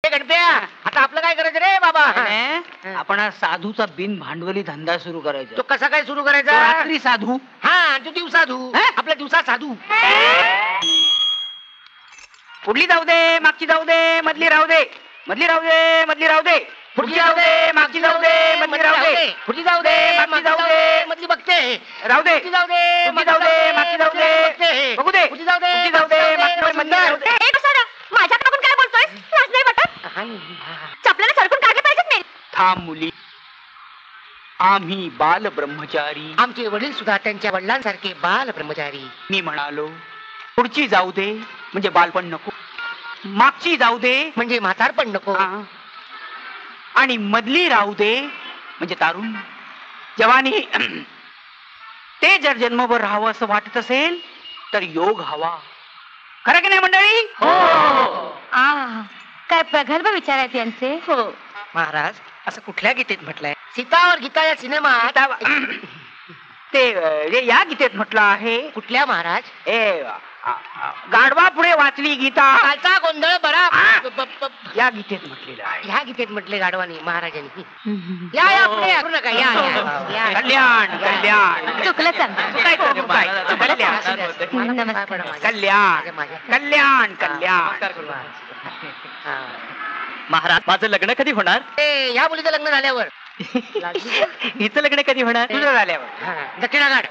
गणप्या आता आपलं काय करायचं रे बाबा? आपण साधूचा बिन भांडवली धंदा सुरू करायचा. तो कसा काय सुरू करायचा? रात्री साधू, हा तू दिवसा साधू, आपल्या दिवसा साधू. पुढली जाऊ दे, मागची जाऊ दे, मधली राहू दे, मधली राहू दे, मधली राहू दे, पुढची जाऊ दे, मागची जाऊ दे, मधली राहू दे, पुढची जाऊ दे, मागची जाऊ दे, मधली बघते राहू दे, जाऊ दे, पुढची जाऊ दे, मागची जाऊ दे, बघू दे, पुढची जाऊ दे, पुढची जाऊ दे, मागची जाऊ दे, मधली राहू दे. माझ्याकडे पण काय बोलतोय? लाज नाही वाटत? चपल्याला सरकून काढले पाहिजेत नाही. थांब मुली, आम्ही बाल ब्रह्मचारी. आमचे वडील सुद्धा त्यांच्या वडिलांसारखे बाल ब्रह्मचारी. मी म्हणालो पुढची जाऊ दे म्हणजे बालपण नको, मागची जाऊ दे म्हणजे म्हातारपण नको, आणि मधली राहू दे म्हणजे तारुण्य, जवानी. ते जर जन्मभर राहावं असं वाटत असेल तर योग हवा. खरं की नाही मंडळी? काय प्रगल्भ विचार आहेत यांचे. हो महाराज, असं कुठल्या गीतेत म्हटलंय? सीतावर गीता या सिनेमात ते या गीतेत म्हटलं आहे. कुठल्या महाराज? गाढवा पुढे वाचली गीता, कालचा गोंधळ बरा या गीतेत म्हटलेलं आहे. ह्या गीतेत म्हटले गाढवानी महाराजांनी. या या पुढे करू नका, या या. कल्याण कल्याण. चुकलं सांग. कल्याण कल्याण कल्याण. महाराज, माझं लग्न कधी होणार? ह्या मुलीचं लग्न झाल्यावर. हिचं लग्न कधी होणार? तुझं झाल्यावर. दक्षिणा काढ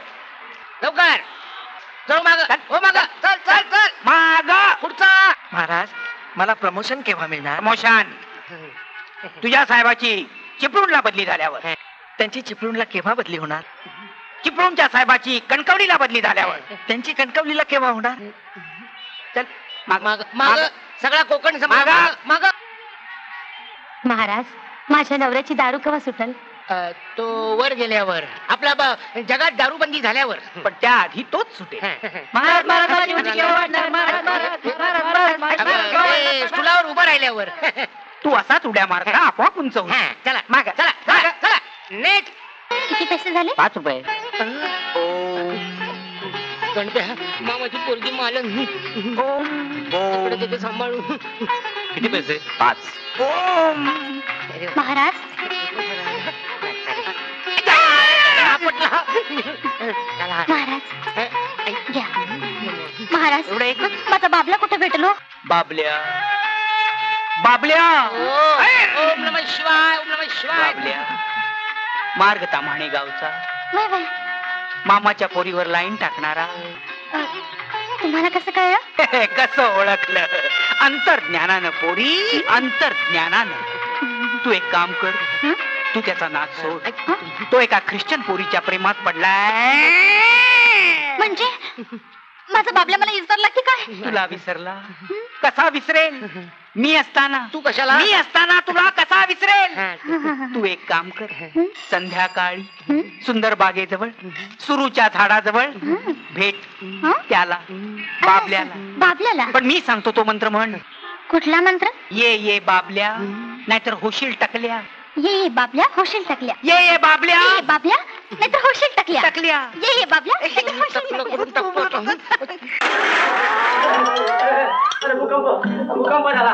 लवकर. चल माग, हो माग, चल चल चल माग. पुढचा. महाराज, मला प्रमोशन केव्हा मिळणार? प्रमोशन तुझ्या साहेबाची चिपळूणला बदली झाल्यावर. त्यांची चिपळूणला केव्हा बदली होणार? चिपळूणच्या साहेबाची कणकवलीला बदली झाल्यावर. त्यांची कणकवलीला केव्हा होणार? चल माग माग, सगळा कोकण माग. माग. महाराज, माझ्या नवऱ्याची दारू केव्हा सुटल? तो वर गेल्यावर, आपला जगात दारूबंदी झाल्यावर. पण त्याआधी तोच सुटेल. स्टुलावर उभं राहिल्यावर. तू असाच उड्या मारता आपोआप उंच होईल. चला माग, चला चला चला. नेट. किती पैसे झाले? 5 रुपये. गणप्या, मामाची पोरगी मालन. तिथे सांभाळून. किती पैसे? 5. महाराज, महाराज घ्या. महाराज, एवढं एकच? माझा बाबला कुठे भेटलो? बाबल्या बाबल्या. ओम नमः शिवाय, ओम नमः शिवाय. बाबल्या मार्ग ताम्हाणे गावचा, वय वय. मामाच्या पोरीवर लाईन टाकणारा. तुम्हाला कसं कळलं? कसं ओळखलं? अंतर्ज्ञानानं पोरी, अंतर्ज्ञानानं. तू एक काम कर, तू त्याचा नाद सोड. तो एका ख्रिश्चन पोरीच्या प्रेमात पडलाय. म्हणजे माझा बाबला मला विसरला की काय? तुला विसरला? कसा विसरेल? मी असताना. तू कशाला? मी असताना तुला कसा विसरेल? तू एक काम कर, संध्याकाळी सुंदर बागेजवळ सुरूच्या झाडाजवळ भेट त्याला, बाबल्याला. पण मी सांगतो तो मंत्र म्हण. कुठला मंत्र? ये ये बाबल्या, नाहीतर होशील टकल्या. ये बाबल्या, होशील टकल्या. ये बाबल्या, ये बाबल्या, नाहीतर होशील टकल्या. टकल्या. ये बाबल्या, नाहीतर होशील टकल्या. भूकंप झाला.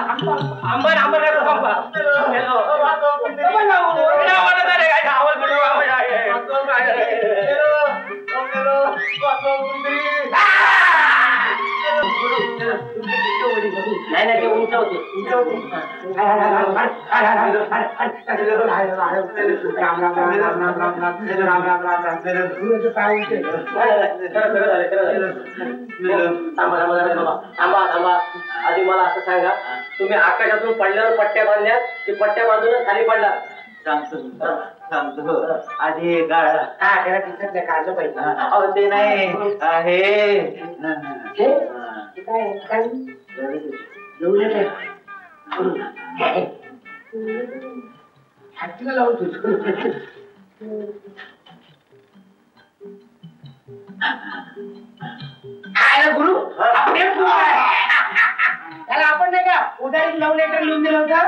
अंबर अंबर भूकंप. नाही नाही, ते उंच होते, उंच होते. थांबा. आधी मला असं सांगा, तुम्ही आकाशातून पडल्यावर पट्ट्या बांधल्या की पट्ट्या बांधूनच खाली पडला? सांगतो. आधी गाळा. त्याला टीचर काढलं पाहिजे. अहो ते नाही, गुरु त्याला आपण नाही का उदाहरण लव्ह लेटर लिहून दिलं होतं.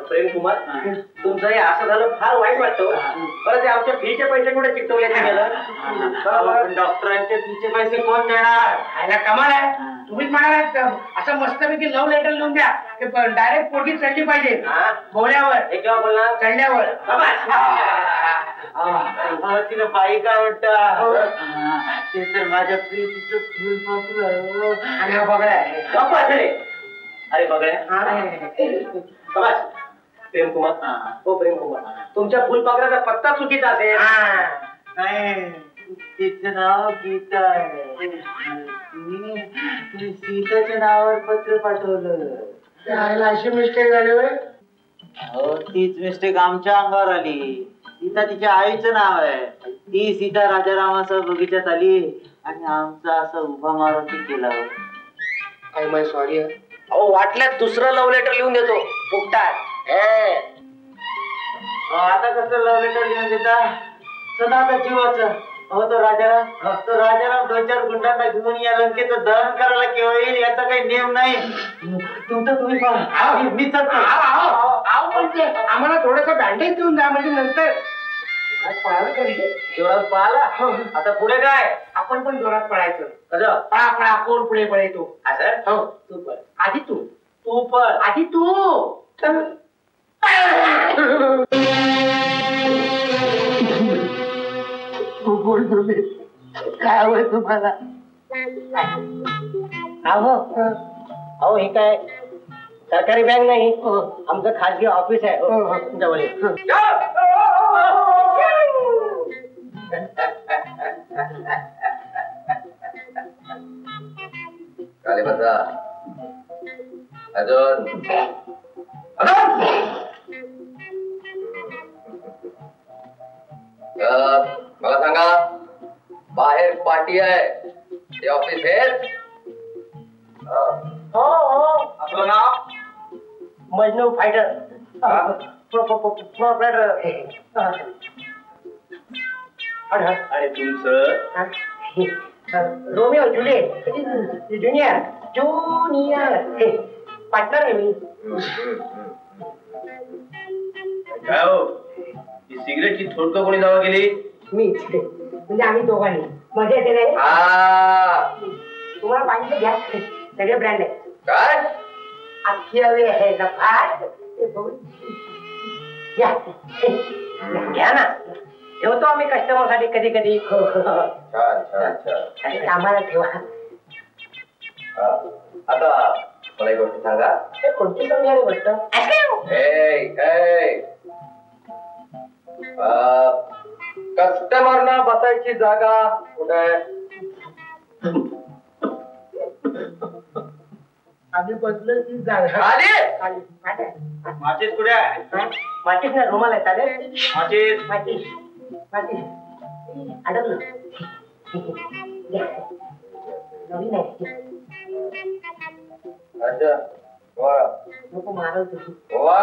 प्रेम कुमार, तुमचं हे असं झालं फार वाईट वाटतं. बरं, ते आमच्या फीचे पैसे कुठे चिकटवले गेलं? डॉक्टरांचे फीचे पैसे कोण देणार? कमाल आहे. तुम्हीच म्हणालात असं मस्तपैकी लव्ह लेटर लिहून द्या डायरेक्ट पोटी चढली पाहिजे बोल्यावर हे केव्हा बोलणार चढल्यावर तिला बाई काय म्हणता ते तर माझ्या प्रीतीचं फुल पाकलं आणि हा बघा अरे बघड्या प्रेम कुमार हो प्रेम कुमार तुमच्या फुलपाखराचा पत्ता चुकीचा असेल नाही तिचं नाव गीता आहे सीताच्या नावावर पत्र पाठवलं अशी मिस्टेक झाली होय हो तीच मिस्टेक आमच्या अंगावर आली सीता तिच्या आईचं नाव आहे ती सीता राजारामासह बगीचात आली आणि आमचा असं उभा मारुती केला आय माय सॉरी अहो वाटल्यात दुसरं लव्ह लेटर लिहून देतो फुकटात आता कसं लव्ह लेटर लिहून देता सदाचा जीवाचं हो तो राजाराम 2-4 गुंडांना घेऊन या लंकेचं दहन करायला केव्हा येईल याचा काही नियम नाही तुमचं तुम्ही मी आम्हाला थोडस बँडेज देऊन द्या म्हणजे नंतर जोरात पाहिला आता पुढे काय आपण पण जोरात पळायचं कसं पळा पळा कोण पुढे पळेतो असं हो तू पळ आधी तू पळ आधी तू काय हवंय तुम्हाला अहो हे काय सरकारी बँक नाही आमचं खाजगी ऑफिस आहे जवळ खाली बसा अजून मला सांगा बाहेर पार्टी आहे ते ऑफिस आहे हो आपलं नाव मजनू फायटर आणि तुमचं रोमिओ जुलिएट ज्युनियर पार्टनर आहे मी काय हो ही सिगरेटची थोडकं कोणी दावा केली मीच म्हणजे आम्ही दोघांनी मजा येते नाही तुम्हाला पाहिजे घ्या सगळे ब्रँड आहे काय अख्खी हवी आहे घ्या ना ठेवतो आम्ही कस्टमर साठी कधी कधी छान छान छान आम्हाला ठेवा आता मला एक गोष्ट सांगा कोणती समजा गोष्ट कस्टमरना बसायची जागा कुठे आहे आम्ही बसलो ती जागा खाली माचीस कुठे आहे माचीस ना रुमाल आहे चालेल माचीस माचीस माचीस अडवलं नवीन आहे अच्छा वा नको मारव तुम्ही वा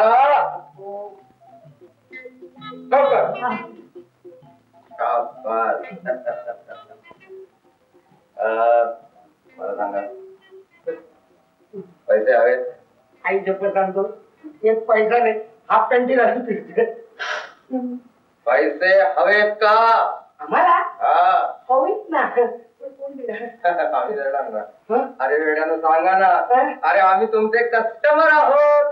मला सांगा पैसे हवेत आई जपत आणतो एक पैसा नाही हाफ पॅन्टी घालून फिरते पैसे हवेत का आम्हाला हा हवीच ना कोण दिला आम्ही देणार ना अरे वेड्यानं सांगा ना अरे आम्ही तुमचे कस्टमर आहोत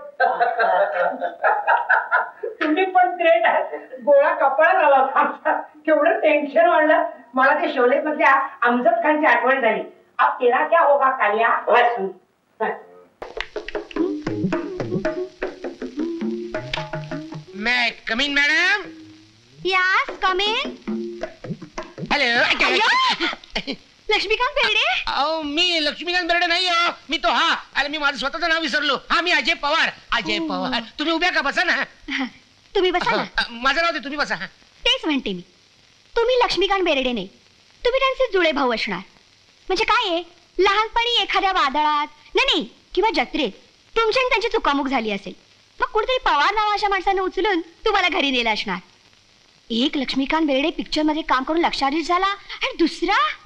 तुम्ही पण ग्रेट आहे गोळा कपाळात आला होता केवढं टेन्शन वाढलं मला ते शोले मधल्या अमजद खानची आठवण झाली अब तेरा क्या होगा कालिया मैं कमीन मैडम यास कम इन हॅलो लक्ष्मीकांत बेर्डे मी लक्ष्मीकांत बेर्डे नाही हो मी तो अरे मी माझं स्वतःचं नाव विसरलो मी अजय पवार तुम्ही उभ्या का बसा ना तुम्ही बसा ना माझं नाव दे तुम्ही बसा तेच म्हणते मी तुम्ही लक्ष्मीकांत बेर्डे नाही तुम्ही त्यांचे जुळे भाऊ असणार म्हणजे काय आहे लहानपणी एखाद्या वादळात नाही किंवा जत्रेत तुमची आणि त्यांची चुकामुक झाली असेल मग कुठेतरी पवार नावाच्या माणसानं उचलून तुम्हाला घरी नेलं असणार एक लक्ष्मीकांत बेर्डे पिक्चर मध्ये काम करून लक्षाधीश झाला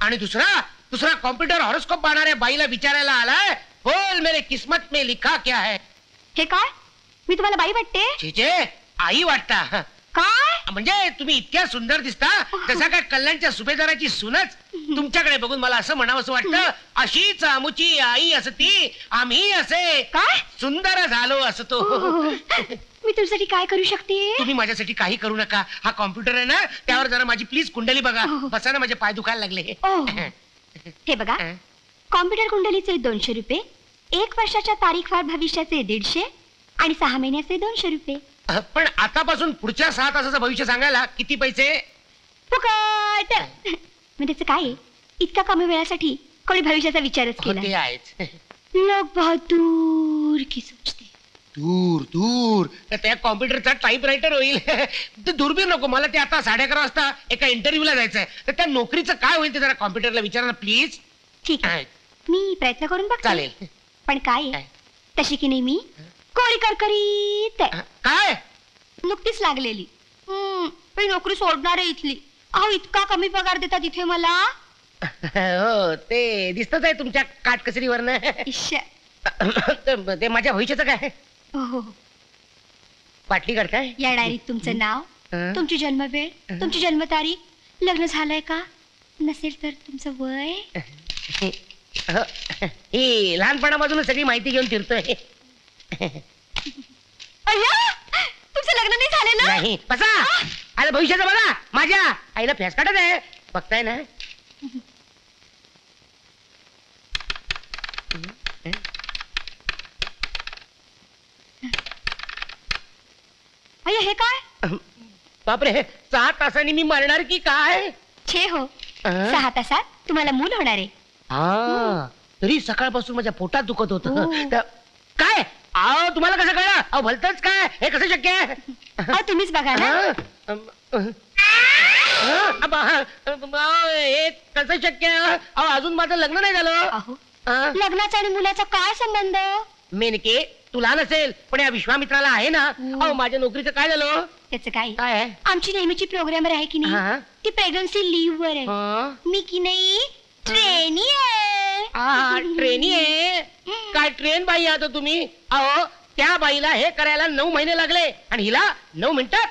आणि दुसरा कॉम्प्युटर हॉरोस्कोप पाहणाऱ्या बाईला विचारायला आलाय बोल मेरे किस्मत में लिखा क्या है हे काय मी तुम्हाला बाई वाटते छे आई वाटता काय म्हणजे तुम्ही इतक्या सुंदर दिसता जसा काय कल्याणच्या सुभेदाराची सुनच. तुमच्याकडे बघून मला असं म्हणावं असं वाटतं, अशीच आमुची आई असती, आम्ही असे काय? सुंदर झालो असतो. मी तुझ्यासाठी काय करू शकते? तुम्ही माझ्यासाठी काही करू नका. हा कॉम्प्युटर आहे ना, त्यावर जरा माझी प्लीज कुंडली बघा. बसा ना, माझे पाय दुखायला लागले. हे बघा, कॉम्प्युटर कुंडलीचे 200 रुपये, 1 वर्षाच्या तारीखवार भविष्याचे 150 आणि 6 महिन्याचे 200 रुपये. पण आतापासून पुढच्या 6 तासाचं भविष्य सांगायला किती पैसे? फुकट. मग त्याचं काय आहे? इतका कमी वेळासाठी कोणी भविष्याचा विचारच हो, केला? ते आहेच. लोक बहुत दूर की सोचते. दूर दूर तर त्या कॉम्प्युटरचा टाईप रायटर होईल. ते दुर्बीण नको मला. ते आता 11:30 वाजता एका इंटरव्ह्यूला जायचंय. तर त्या नोकरीचं काय होईल ते जरा कॉम्प्युटरला विचारा ना प्लीज. ठीक आहे, मी प्रयत्न करून बघते. चालेल. पण काय आहे? तशी की नाही मी कोळी करकरीत आहे. काय? नुकतीच लागलेली. पण नोकरी सोडणार आहे इथली. अहो, इतका कमी पगार देतात इथे मला. हो, ते दिसतच आहे तुमच्या काटकसरीवरनं. इश्श. ते माझ्या भविष्याचं काय? हो, पाटली काढताय? या डायरीत तुमचं नाव, तुमची जन्मवेळ, तुमची जन्मतारीख, लग्न झालंय का, नसेल तर तुमचं वय. ही लहानपणापासून सगळी माहिती घेऊन फिरतोय. अय्या, तुमचं लग्न नाही झालेलं? नाही. बसा. अरे भविष्याचं बघा. माझ्या आईला फॅस काढत आहे, बघताय ना. अय्या, हे काय? बापरे, 6 तासांनी मी मरणार की काय? छे हो, 6 तासात तुम्हाला मूल होणार आहे. हा, तरी सकाळपासून माझ्या पोटात दुखत होत. हो. काय? अहो, तुम्हाला कसं कळलं? अहो, भलतच काय? हे कसं शक्य आहे? अहो, तुम्हीच बघा ना. हे कसं शक्य आहे? अहो, अजून माझं लग्न नाही झालं. अहो, लग्नाचा आणि मुलाचा काय संबंध? मेनके, तुला नसेल पण या विश्वामित्राला आहे ना. अहो, माझ्या नोकरीचं काय झालं? त्याचं काय? काय आहे? आमची नेहमीची प्रोग्रामर आहे की हा. नाही, ती प्रेग्नन्सी लीव्ह वर आहे. मी की नाही ट्रेनी आहे. ट्रेनी आहे. काय ट्रेन बाई आता तुम्ही? अहो, त्या बाईला हे करायला 9 महिने लागले आणि हिला 9 मिनिटात.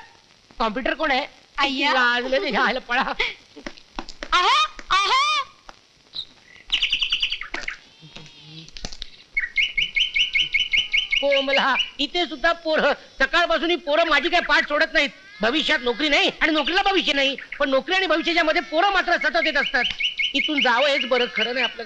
कॉम्प्युटर कोण आहे? अय्या. लाजले ते घ्यायला पळा. अहो, अहो, कोमला, इथे सुद्धा पोरं सकाळपासून ही पोरं माझी काय पाठ सोडत नाहीत. भविष्यात नोकरी नाही आणि नोकरीला भविष्य नाही, पण नोकरी आणि भविष्याच्या मध्ये पोरं मात्र सतत येत असतात. इथून जावं हेच बरं, खरं नाही आपलं.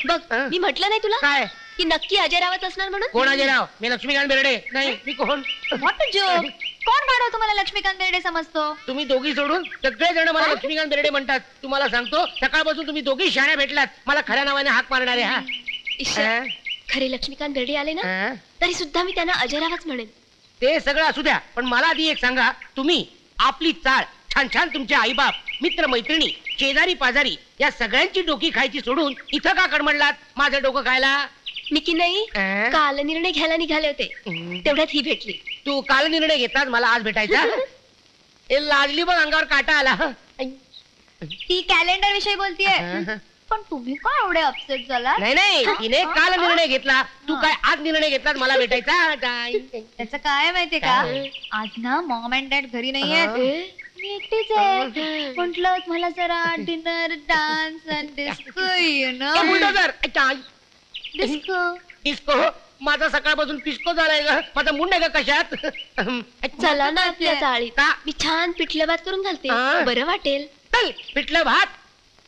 बघ, मी म्हटलं नाही तुला काय? की नक्की अजय रावत असणार म्हणून. कोण अजयराव? मी लक्ष्मीकांत बेर्डे. नाही, मी कोण? What a joke. कोण भाडव तुम्हाला लक्ष्मीकांत बेर्डे समजतो? तुम्ही दोघी सोडून सगळे जण मला लक्ष्मीकांत बेर्डे म्हणतात. तुम्हाला सांगतो, सकाळपासून तुम्ही दोघी शाण्या भेटलात. मला खऱ्या नावाने हाक मारणारे. हा, खरे लक्ष्मीकांत बेर्डे आले ना, तरी सुद्धा मी त्यांना अजय रावच म्हणेन. ते सगळं असू द्या, पण मला आधी एक सांगा, तुम्ही आपली चाळ, छान छान तुमचे आईबाप, मित्र मैत्रिणी, शेजारी पाजारी या सगळ्यांची डोकी खायची सोडून इथं का कडमडलात माझं डोकं खायला? मी की नाही काल निर्णय घ्यायला निघाले होते, तेवढ्यात ही भेटली. तू काल निर्णय घेतलास, मला आज भेटायचा? हे लाजली बघ, अंगावर काटा आला. ती कॅलेंडर विषयी बोलतीये. पण तुम्ही काय एवढे अपसेट झाला? नाही नाही, तिने काल निर्णय घेतला, तू काय आज निर्णय घेतलास मला भेटायचा? त्याचं काय माहितीये का, आज ना मॉम अँड डॅड घरी नाहीये, मी एकटीच आहे. म्हटलं मला जरा dinner, dance and disco, you know. Bulldozer, disco. Disco? माझा सकाळपासून पिस्को झालाय ग. माझा मुंड आहे का कशात? चला ना आपल्या चाळीत, का? मी छान पिठलं भात करून घालते, बरं वाटेल. चल, पिठलं भात.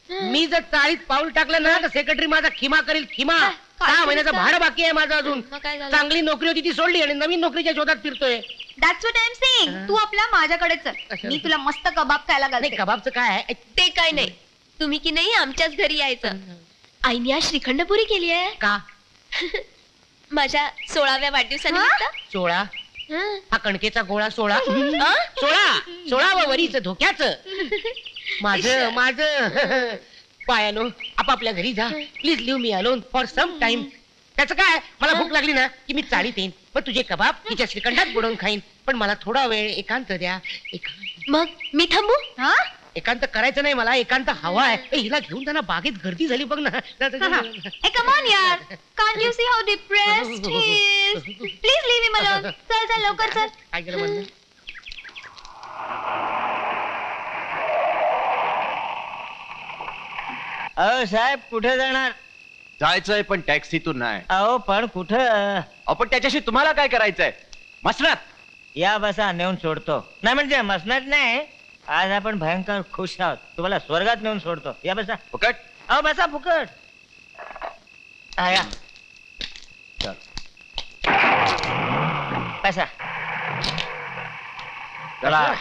मी जर चाळीत पाऊल टाकलं ना तर सेक्रेटरी माझा खिमा करील, खिमा. 6 महिन्याचं भाडं बाकी आहे माझं अजून. चांगली नोकरी होती ती सोडली आणि नवीन नोकरीच्या शोधात फिरतोय. That's what I am saying. तू आपल्या माझ्याकडे चल, मी तुला मस्त कबाब खायला घालते. कबाबचं काय आहे? ते काय नाही, तुम्ही की नाही आमच्याच घरी यायचं. आईने आज श्रीखंड पुरी केली आहे का? माझ्या 16व्या वाढदिवसानिमित्त. 16? हा कणकेचा गोळा 16? 16 वरीच धोक्याचं. माझं पायानो, आपापल्या घरी जा. Please leave me alone for some time. त्याचं काय, मला भूक लागली ना की मी चाळीत येईन, पण तुझे कबाब तिच्या श्रीखंडात बुडवून खाईन. पण मला थोडा वेळ एकांत द्या. मग मी थांबू? एकांत करायचं नाही मला, एकांत हवा आहे. हिला घेऊन त्यांना बागेत गर्दी झाली बघ ना. कम ऑन यार, can't you see how depressed he is. Please leave him alone. चल चल लवकर चल. काय केलं म्हणलं? अहो साहेब कुठे जाणार? जायचंय पण टॅक्सीतून नाही. अहो पण कुठं? आपण त्याच्याशी तुम्हाला काय करायचंय? मसनात या बसा, नेऊन सोडतो. नाही म्हणजे मसनात नाही, आज आपण भयंकर खुश आहोत. तुम्हाला स्वर्गात नेऊन सोडतो. या बसा. फुकट. अहो बसा फुकट. या बसा. चला.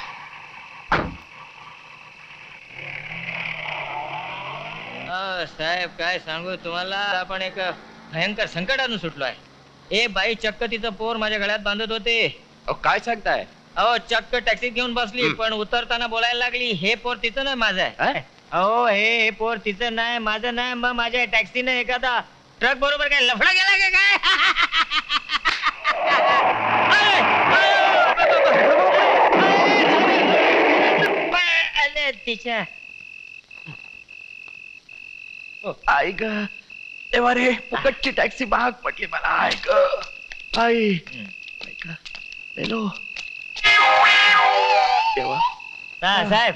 साहेब काय सांगू तुम्हाला, आपण एक भयंकर संकटातून सुटलो आहे. ए बाई चक्क तिचं पोर माझ्या गळ्यात बांधत होते. काय सांगताय? अहो चक्क टॅक्सीत घेऊन बसली, पण उतरताना बोलायला लागली, हे पोर तिचं नाही माझं आहे. अहो हे पोर तिचं नाही माझं नाही, मग माझ्या टॅक्सीने एखादा ट्रक बरोबर काय लफडा गेला का काय? तिच्या ऐक तेव्हा रे, फुकटची टॅक्सी महाग पडली मला. ऐक आई, ऐक हॅलो तेव्हा साहेब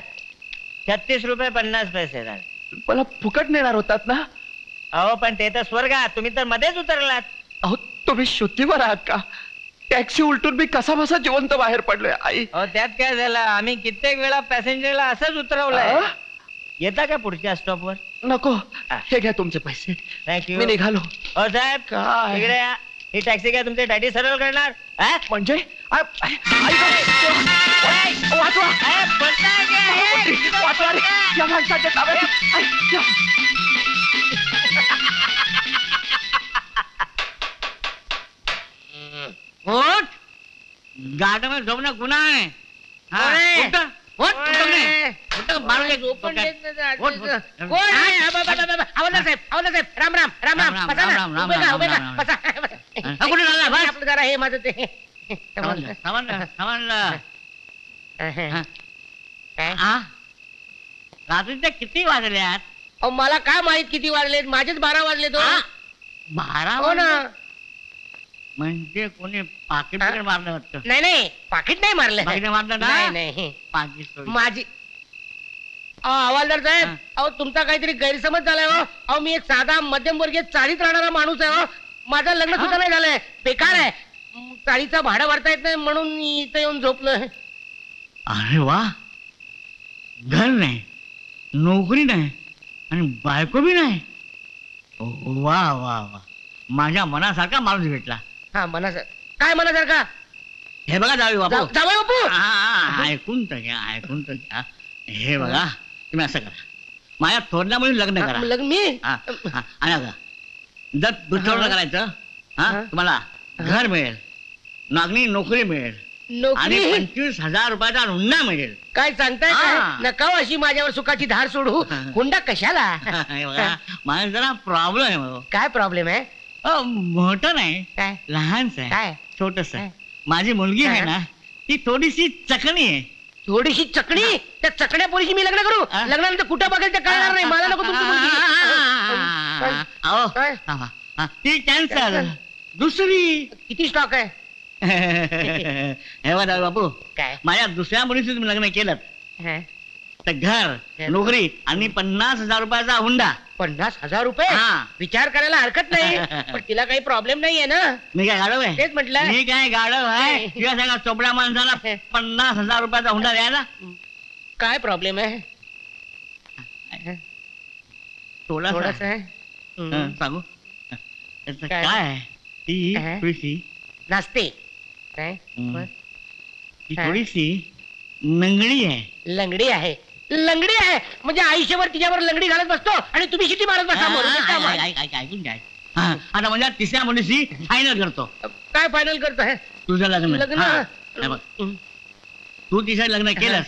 36 रुपये 50 पैसे झाले. मला फुकट नेणार होतात ना? अहो पण ते तर स्वर्गात, तुम्ही तर मध्येच उतरलात. अहो तुम्ही शुद्धीवर आहात का? टॅक्सी उलटून मी कसा बसा जिवंत बाहेर पडलोय. आई अहो त्यात काय झालं, आम्ही कित्येक वेळा पॅसेंजरला असंच उतरवलंय. येता का पुढच्या स्टॉपवर? नको, हे घ्या तुमचे पैसे. थँक्यू. मी निघालो. हो साहेब काय? इकडे या. ही टॅक्सी काय तुमचे डॅडी सरळ करणार? म्हणजे वाचवा रे, या माणसाच्या ताब्यात. गार्डन झोपणं गुन्हा आहे. राम राम राम राम. बसा ना. उभे का, उभे का. बसा. आपलं जरा हे माझं ते रात्रीच्या किती वाजल्यात? अहो मला काय माहित किती वाजलेत, माझेच 12 वाजले. तो 12 हो ना. म्हणजे कोणी पाकिट मारलं वाटतं? नाही नाही, पाकिट नाही मारलं. मारलं ना? नाही नाही, पाकिट माझी. हवालदार साहेब, अहो तुमचा काहीतरी गैरसमज झालाय हो. अहो मी एक साधा मध्यमवर्गीय चाळीत राहणारा माणूस आहे हो. माझं लग्न सुद्धा नाही झालंय, बेकार आहे. चाळीचं भाडं भरता येत नाही म्हणून इथं येऊन झोपलोय. अरे वा, घर नाही, नोकरी नाही आणि बायको बी नाही. वा वा वा, माझ्या मनासारखा माणूस भेटला. हा मनासारखा? काय मनासारखा? हे बघा जावे बापू. जावई बापू. ऐकून तर घ्या, ऐकून तर घ्या. हे बघा, तुम्ही असं करा, माझ्या थोरल्यामुळे लग्न करा. लग्न मी आणि आता जर दुसरं करायचं, तुम्हाला घर मिळेल, नागणी नोकरी मिळेल आणि नोकरी? 25,000 रुपयाचा हुंडा मिळेल. काय सांगताय? नका हो अशी माझ्यावर सुखाची धार सोडू. हुंडा कशाला? हे बघा, माझा जरा प्रॉब्लेम आहे. काय प्रॉब्लेम आहे? मोठं नाही, काय लहानच आहे, काय? छोटस आहे. माझी मुलगी आहे ना, ती थोडीशी चकणी आहे. थोडीशी चकणी? त्या चकण्या पोरीशी मी लग्न करू? लग्नानंतर कुठं बघेल ते कळणार नाही. मला नको तुमची मुलगी. काय? ती कॅन्सर. दुसरी. किती स्टॉक आहे? हे बघा बापू, काय? माझ्या दुसऱ्या मुलीशी तुम्ही लग्न केलं तर घर, नोकरी आणि 50,000 रुपयाचा हुंडा. 50,000 रुपये? हा. विचार करायला हरकत नाही, पण तिला काही प्रॉब्लेम नाहीये ना? मी काय गाडव आहे? तेच म्हटलं. मी काय गाडव आहे? तुझ्या सगळ्या चोपड्या माणसाला 50,000 रुपयाचा हुंडा द्यायला? काय प्रॉब्लेम आहे? थोडासा आहे. सांगू काय? काय? ती थोडीशी नाचते काय? ती थोडीशी लंगडी आहे. लंगडी आहे? लंगडी आहे म्हणजे आयुष्यभर तिच्यावर लंगडी घालत बसतो आणि तुम्ही शिटी मारत बसा. ऐकून घ्या. आता म्हणजे तिसऱ्या मुलीशी फायनल करतो. काय फायनल करतोय? तुझं लग्न. लग्न? तू तिचं लग्न केलंस,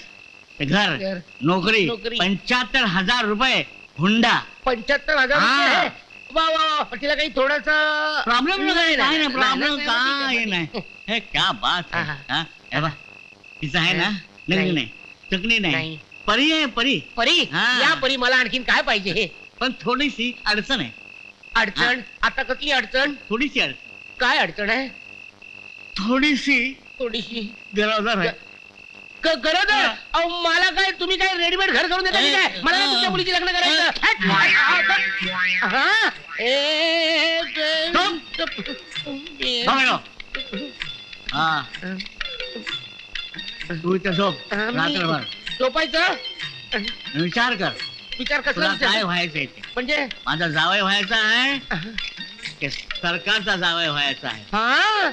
घर, नोकरी, 75,000 रुपये हुंडा. 75,000 रुपये? वा वा वा. तिला काही थोडासा प्रॉब्लेम नाही. प्रॉब्लेम काय नाही. हे क्या बात आहे. तिचं आहे ना, लग्न नाही, चकणी नाही, परी आहे. परी. परी? या परी. मला आणखीन काय पाहिजे? पण थोडीशी अडचण आहे. अडचण? आता कसली अडचण? थोडीशी अडचण. काय अडचण आहे? थोडीशी थोडीशी गरोदर आहे. गरज आहे? अहो, मला काय तुम्ही काय रेडीमेड घर करून देता की काय? मला काय तुमच्या मुलीची लग्न करायचं? हट! हा? बघा हा तू इथं झोप रात्रभर झोपायचं विचार कर विचार तुला कसला काय व्हायचंय ते म्हणजे माझा जावई व्हायचा आहे की सरकारचा जावई व्हायचा आहे हा